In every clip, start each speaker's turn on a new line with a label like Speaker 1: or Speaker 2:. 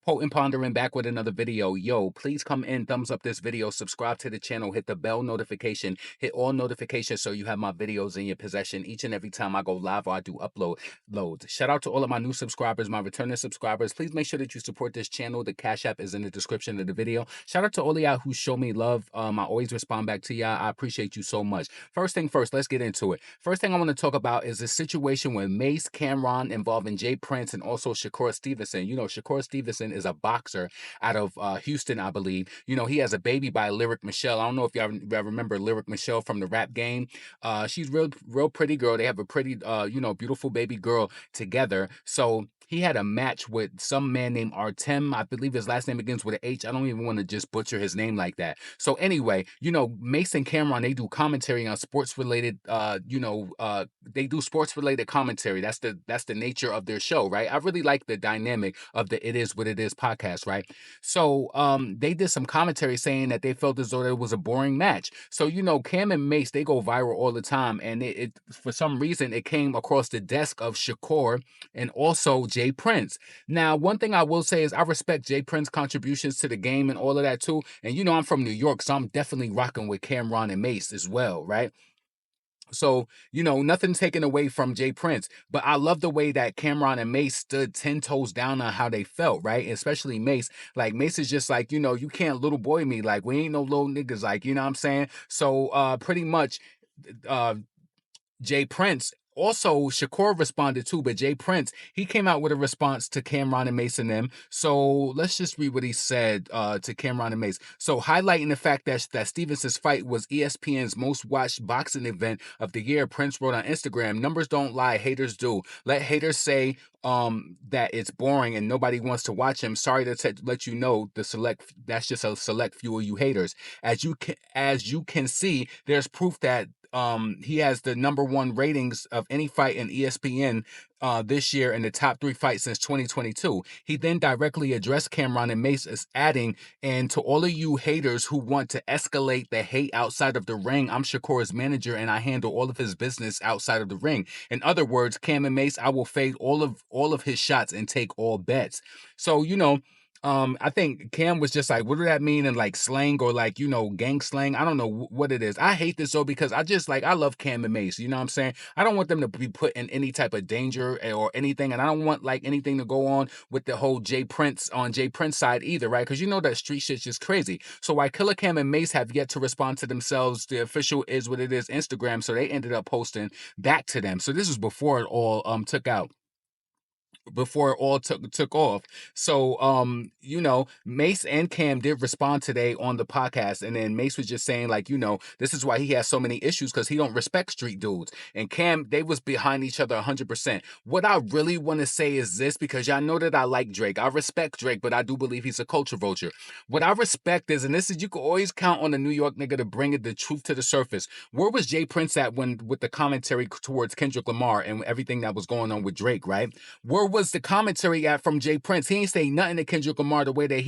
Speaker 1: Potent Pondering back with another video. Yo, please come in, thumbs up this video, subscribe to the channel, hit the bell notification, hit all notifications so you have my videos in your possession each and every time I go live or I do upload loads. Shout out to all of my new subscribers, my returning subscribers. Please make sure that you support this channel. The Cash App is in the description of the video. Shout out to all of y'all who show me love. I always respond back to y'all. I appreciate you so much. First thing first, let's get into it. First thing I want to talk about is the situation with Mase Camron involving Jay Prince and also Shakur Stevenson. You know, Shakur Stevenson is a boxer out of Houston, I believe. You know, he has a baby by Lyric Michelle. I don't know if y'all remember Lyric Michelle from the rap game. She's real pretty girl. They have a pretty, beautiful baby girl together. So he had a match with some man named Artem. I believe his last name begins with an H. I don't even want to just butcher his name like that. So anyway, you know, Mason Cameron, they do commentary on sports related, they do sports related commentary. That's the nature of their show, right? I really like the dynamic of the It Is What It Is podcast, right? So they did some commentary saying that they felt as though it was a boring match. So, you know, Cam and Mace, they go viral all the time. And it for some reason, it came across the desk of Shakur and also Jay Prince. Now, one thing I will say is I respect Jay Prince's contributions to the game and all of that too. And you know, I'm from New York, so I'm definitely rocking with Cameron and Mace as well, right? So, you know, nothing taken away from Jay Prince, but I love the way that Cameron and Mace stood 10 toes down on how they felt, right? Especially Mace. Like, Mace is just like, you know, you can't little boy me. Like, we ain't no little niggas, like, you know what I'm saying? So, pretty much, uh, Jay Prince. Also, Shakur responded too, but Jay Prince, he came out with a response to Cameron and Mason them. So let's just read what he said to Cameron and Mace. So highlighting the fact that Stevenson's fight was ESPN's most watched boxing event of the year, Prince wrote on Instagram, "Numbers don't lie, haters do. Let haters say that it's boring and nobody wants to watch him. Sorry to let you know that's just a select few of you haters. As you can see, there's proof that he has the #1 ratings of any fight in ESPN this year in the top 3 fights since 2022. He then directly addressed Cameron and Mace as adding, "And to all of you haters who want to escalate the hate outside of the ring, I'm Shakur's manager and I handle all of his business outside of the ring. In other words, Cam and Mace, I will fade all of his shots and take all bets." So, you know, I think Cam was just like, what does that mean in like slang or like, you know, gang slang? I don't know what it is. I hate this though because I love Cam and Mace. You know what I'm saying? I don't want them to be put in any type of danger or anything. And I don't want like anything to go on with the whole Jay Prince side either, right? Because you know that street shit's just crazy. So while Killer Cam and Mace have yet to respond to themselves, the official Is What It Is Instagram. So they ended up posting back to them. So this was before it all took off. So you know, Mace and Cam did respond today on the podcast, and then Mace was just saying like, you know, this is why he has so many issues because he don't respect street dudes. And Cam, they was behind each other 100%. What I really want to say is this, because y'all know that I like Drake, I respect Drake, but I do believe he's a culture vulture. What I respect is, and this is, you can always count on a New York nigga to bring the truth to the surface. Where was Jay Prince at when with the commentary towards Kendrick Lamar and everything that was going on with Drake, right? Where was the commentary at from Jay Prince? He ain't say nothing to Kendrick Lamar the way that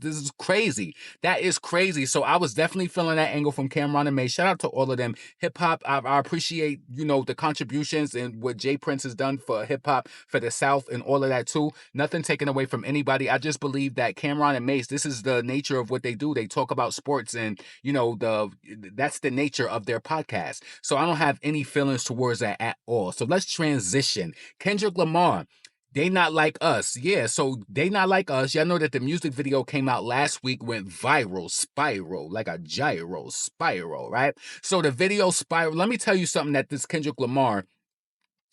Speaker 1: this is crazy. That is crazy. So I was definitely feeling that angle from Cameron and May. Shout out to all of them. Hip hop, I appreciate, you know, the contributions and what Jay Prince has done for hip hop, for the South and all of that too. Nothing taken away from anybody. I just believe that Cameron and Mace, this is the nature of what they do. They talk about sports and, you know, that's the nature of their podcast. So I don't have any feelings towards that at all. So let's transition. Kendrick Lamar, they not like us. Yeah, so they not like us. Y'all know that the music video came out last week, went viral, spiral, like a gyro, spiral, right? So the video spiral. Let me tell you something that this Kendrick Lamar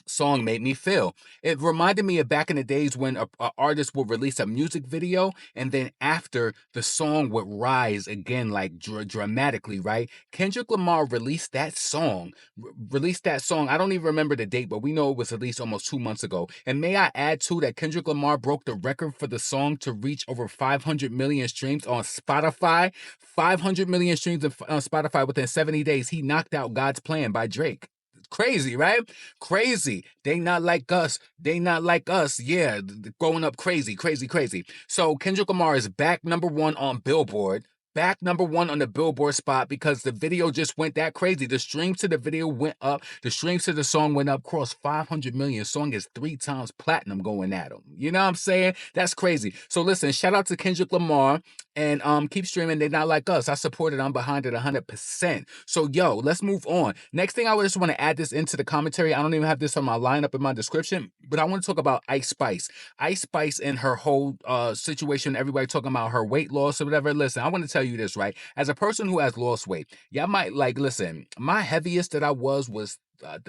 Speaker 1: song made me feel. It reminded me of back in the days when a artist would release a music video and then after the song would rise again like dramatically, right? Kendrick Lamar released that song. I don't even remember the date, but we know it was released almost 2 months ago. And may I add too that Kendrick Lamar broke the record for the song to reach over 500 million streams on Spotify. 500 million streams on Spotify within 70 days. He knocked out God's Plan by Drake. Crazy, right? Crazy. They not like us. They not like us. Yeah, growing up crazy, crazy, crazy. So Kendrick Lamar is back #1 on Billboard. back #1 on the Billboard spot because the video just went that crazy. The streams to the video went up. The streams to the song went up, crossed 500 million. Song is 3 times platinum going at them. You know what I'm saying? That's crazy. So listen, shout out to Kendrick Lamar and keep streaming. They not like us. I support it. I'm behind it 100%. So yo, let's move on. Next thing, I just want to add this into the commentary. I don't even have this on my lineup in my description, but I want to talk about Ice Spice. Ice Spice and her whole situation. Everybody talking about her weight loss or whatever. Listen, I want to tell you this, right? As a person who has lost weight, y'all might like, listen, my heaviest that I was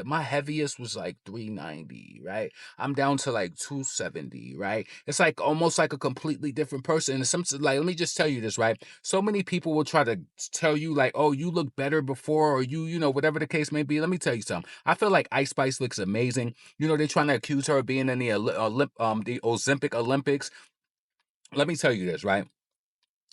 Speaker 1: my heaviest was like 390, right? I'm down to like 270, right? It's like almost like a completely different person. And some like, let me just tell you this, right? So many people will try to tell you like, oh, you look better before, or you know, whatever the case may be. Let me tell you something. I feel like Ice Spice looks amazing. You know, they're trying to accuse her of being in the Ozempic Olympics. Let me tell you this, right?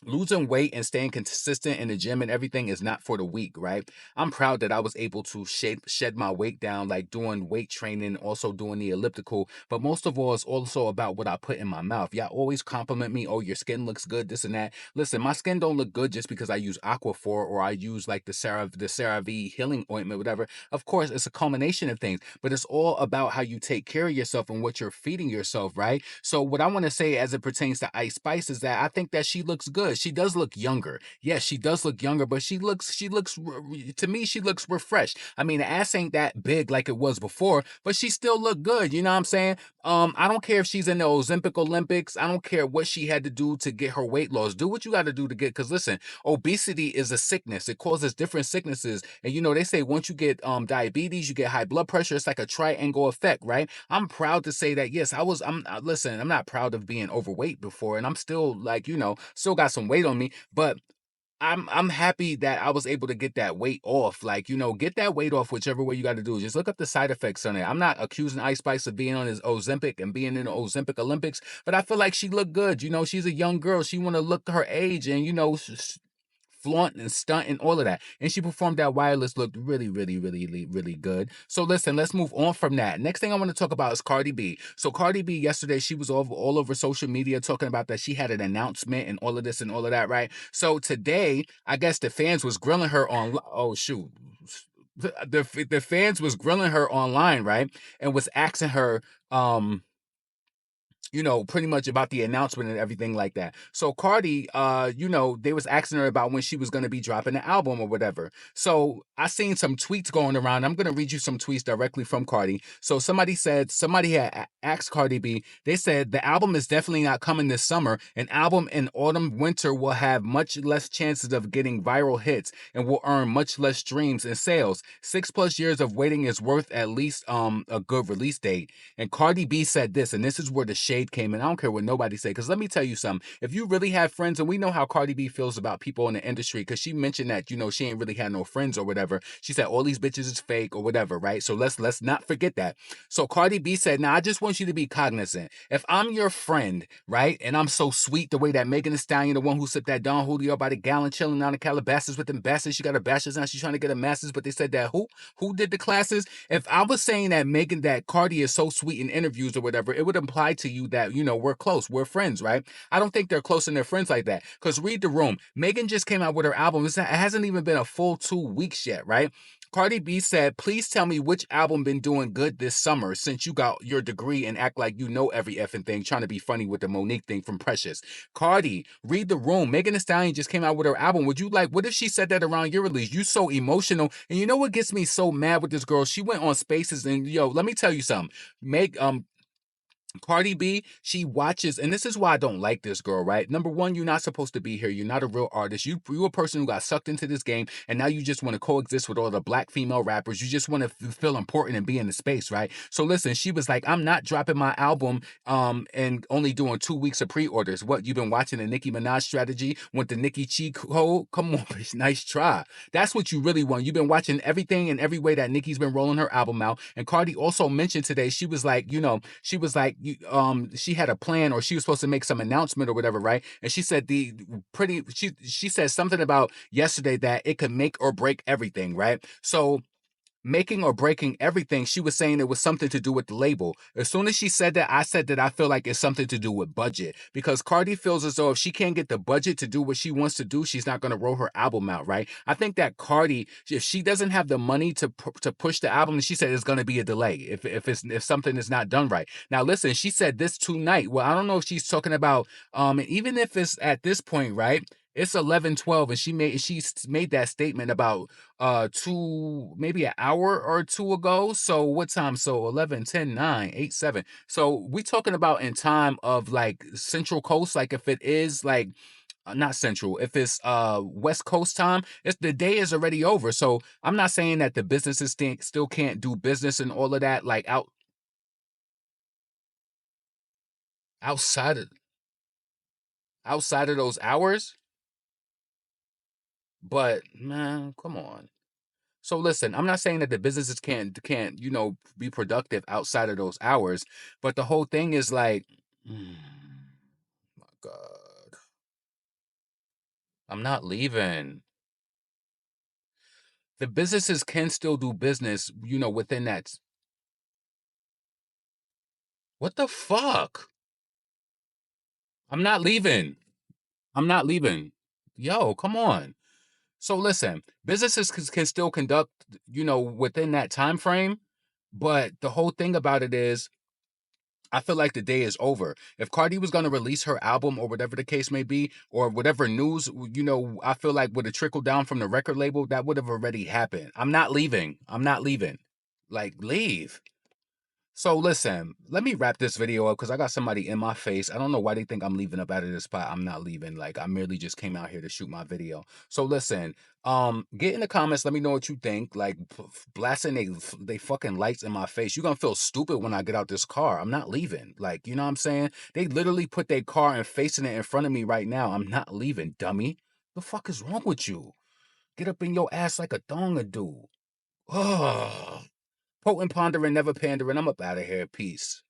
Speaker 1: Losing weight and staying consistent in the gym and everything is not for the weak, right? I'm proud that I was able to shed my weight down, like doing weight training, also doing the elliptical. But most of all, it's also about what I put in my mouth. Y'all always compliment me, oh, your skin looks good, this and that. Listen, my skin don't look good just because I use Aquaphor or I use like the CeraVe healing ointment, whatever. Of course, it's a culmination of things, but it's all about how you take care of yourself and what you're feeding yourself, right? So what I want to say as it pertains to Ice Spice is that I think that she looks good. She does look younger. Yes, she does look younger, but to me, she looks refreshed. I mean, the ass ain't that big like it was before, but she still look good. You know what I'm saying? I don't care if she's in the Ozempic Olympics. I don't care what she had to do to get her weight loss. Do what you got to do to get, because listen, obesity is a sickness. It causes different sicknesses. And you know, they say once you get diabetes, you get high blood pressure. It's like a triangle effect, right? I'm proud to say that, yes, listen, I'm not proud of being overweight before, and I'm still like, you know, still got some weight on me, but I'm happy that I was able to get that weight off. Like, you know, get that weight off whichever way you got to do. Just look up the side effects on it. I'm not accusing Ice Spice of being on his Ozempic and being in the Ozempic Olympics, but I feel like she looked good. You know, she's a young girl. She want to look her age and, you know, flaunt and stunt and all of that. And she performed that wireless looked really, really, really, really, really good. So listen, let's move on from that. Next thing I want to talk about is Cardi B. So Cardi B yesterday, she was all over social media talking about that she had an announcement and all of this and all of that, right? So today, I guess the fans was grilling her on, oh shoot. The fans was grilling her online, right? And was asking her, you know, pretty much about the announcement and everything like that. So Cardi, you know, they was asking her about when she was going to be dropping the album or whatever. So I seen some tweets going around. I'm going to read you some tweets directly from Cardi. So somebody had asked Cardi B, they said the album is definitely not coming this summer. An album in autumn, winter will have much less chances of getting viral hits and will earn much less streams and sales. 6+ years of waiting is worth at least a good release date. And Cardi B said this, and this is where the shade came in. I don't care what nobody say, because let me tell you something. If you really have friends, and we know how Cardi B feels about people in the industry, because she mentioned that, you know, she ain't really had no friends or whatever. She said all these bitches is fake or whatever, right? So let's not forget that. So Cardi B said, now I just want you to be cognizant. If I'm your friend, right, and I'm so sweet the way that Megan Thee Stallion, the one who sipped that Don Julio by the gallon, chilling down in Calabasas with them bastards, she got a bachelor's now, she's trying to get a master's, but they said that who did the classes? If I was saying that Cardi is so sweet in interviews or whatever, it would imply to you that, you know, we're close, we're friends, right? I don't think they're close and they're friends like that. Because read the room. Megan just came out with her album. It hasn't even been a full 2 weeks yet, right? Cardi B said, please tell me which album been doing good this summer since you got your degree and act like you know every effing thing, trying to be funny with the Monique thing from Precious. Cardi, read the room. Megan Thee Stallion just came out with her album. Would you like, what if she said that around your release? You so emotional. And you know what gets me so mad with this girl? She went on Spaces and, yo, let me tell you something. Cardi B, she watches, and this is why I don't like this girl, right? Number one, you're not supposed to be here. You're not a real artist. You're a person who got sucked into this game, and now you just want to coexist with all the black female rappers. You just want to feel important and be in the space, right? So listen, she was like, I'm not dropping my album and only doing 2 weeks of pre-orders. What, you've been watching the Nicki Minaj strategy? Want the Nicki cheat code? Come on, bitch, nice try. That's what you really want. You've been watching everything and every way that Nicki's been rolling her album out. And Cardi also mentioned today, she was like, you know, she was like, she had a plan, or she was supposed to make some announcement or whatever, right? And she said she said something about yesterday that it could make or break everything, right? So making or breaking everything, she was saying it was something to do with the label. As soon as she said that, I said that I feel like it's something to do with budget, because Cardi feels as though if she can't get the budget to do what she wants to do, she's not going to roll her album out, right? I think that Cardi, if she doesn't have the money to push the album, she said it's going to be a delay if something is not done right. Now listen, she said this tonight. Well, I don't know if she's talking about even if it's at this point, right? It's 11:12, and she's made that statement about two, maybe an hour or two ago. So what time? So 11, 10, 9, 8, 7. So we talking about in time of like Central Coast, like if it is like not Central, if it's West Coast time, it's the day is already over. So I'm not saying that the businesses still can't do business and all of that, like outside of outside of those hours. But man, come on. So listen, I'm not saying that the businesses can't be productive outside of those hours, but the whole thing is like, my God, I'm not leaving. The businesses can still do business, within that. What the fuck? I'm not leaving. I'm not leaving. Yo, come on. So listen, businesses can still conduct, within that time frame, but the whole thing about it is I feel like the day is over. If Cardi was going to release her album or whatever the case may be, or whatever news, I feel like would have trickled down from the record label, that would have already happened. I'm not leaving. I'm not leaving. Like, leave. So listen, let me wrap this video up because I got somebody in my face. I don't know why they think I'm leaving up out of this spot. I'm not leaving. Like I merely just came out here to shoot my video. So listen, get in the comments. Let me know what you think. Like blasting they fucking lights in my face. You're gonna feel stupid when I get out this car. I'm not leaving. Like you know what I'm saying? They literally put their car and facing it in front of me right now. I'm not leaving, dummy. The fuck is wrong with you? Get up in your ass like a thonga do. Oh. Potent pondering, never pandering. I'm up out of here. Peace.